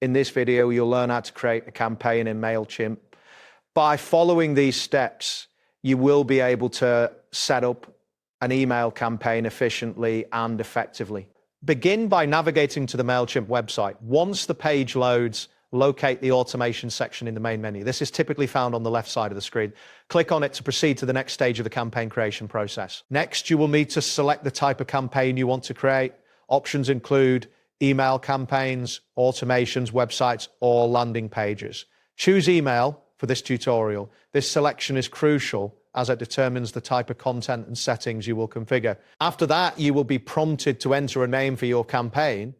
In this video, you'll learn how to create a campaign in Mailchimp. By following these steps, you will be able to set up an email campaign efficiently and effectively. Begin by navigating to the Mailchimp website. Once the page loads, locate the automation section in the main menu. This is typically found on the left side of the screen. Click on it to proceed to the next stage of the campaign creation process. Next, you will need to select the type of campaign you want to create. Options include email campaigns, automations, websites, or landing pages. Choose email for this tutorial. This selection is crucial as it determines the type of content and settings you will configure. After that, you will be prompted to enter a name for your campaign.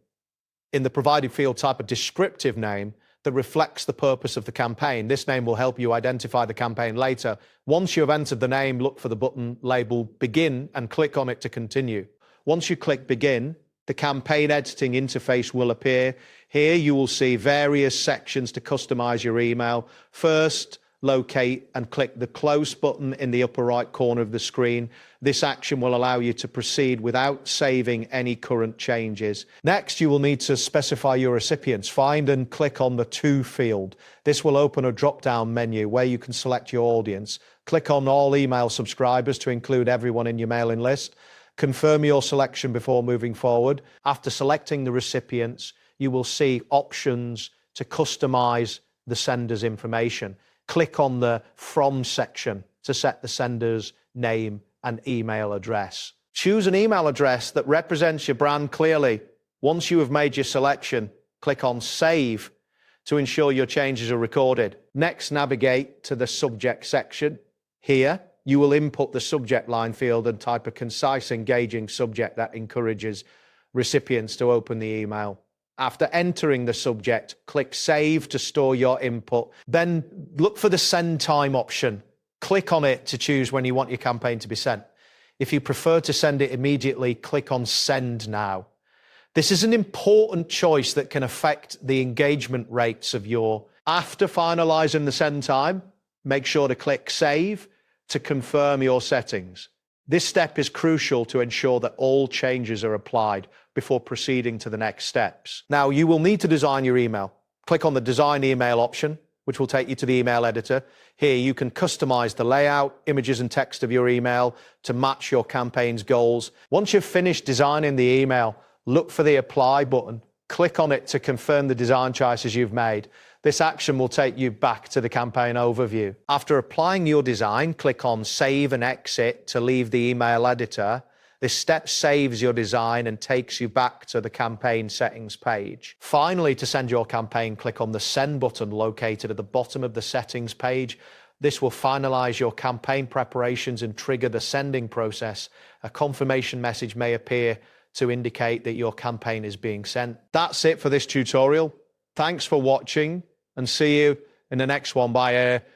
In the provided field, type a descriptive name that reflects the purpose of the campaign. This name will help you identify the campaign later. Once you have entered the name, look for the button labeled Begin and click on it to continue. Once you click Begin, the campaign editing interface will appear. Here you will see various sections to customize your email. First, locate and click the close button in the upper right corner of the screen. This action will allow you to proceed without saving any current changes. Next, you will need to specify your recipients. Find and click on the To field. This will open a drop-down menu where you can select your audience. Click on All Email Subscribers to include everyone in your mailing list. Confirm your selection before moving forward. After selecting the recipients, you will see options to customize the sender's information. Click on the From section to set the sender's name and email address. Choose an email address that represents your brand clearly. Once you have made your selection, click on Save to ensure your changes are recorded. Next, navigate to the Subject section. Here, you will input the subject line field and type a concise, engaging subject that encourages recipients to open the email. After entering the subject, click Save to store your input. Then look for the Send Time option. Click on it to choose when you want your campaign to be sent. If you prefer to send it immediately, click on Send Now. This is an important choice that can affect the engagement rates of your. After finalizing the send time, make sure to click Save to confirm your settings. This step is crucial to ensure that all changes are applied before proceeding to the next steps. Now, you will need to design your email. Click on the Design Email option, which will take you to the email editor. Here, you can customize the layout, images, and text of your email to match your campaign's goals. Once you've finished designing the email, look for the Apply button. Click on it to confirm the design choices you've made. This action will take you back to the campaign overview. After applying your design, click on Save and Exit to leave the email editor. This step saves your design and takes you back to the campaign settings page. Finally, to send your campaign, click on the Send button located at the bottom of the settings page. This will finalize your campaign preparations and trigger the sending process. A confirmation message may appear to indicate that your campaign is being sent. That's it for this tutorial. Thanks for watching and see you in the next one. Bye.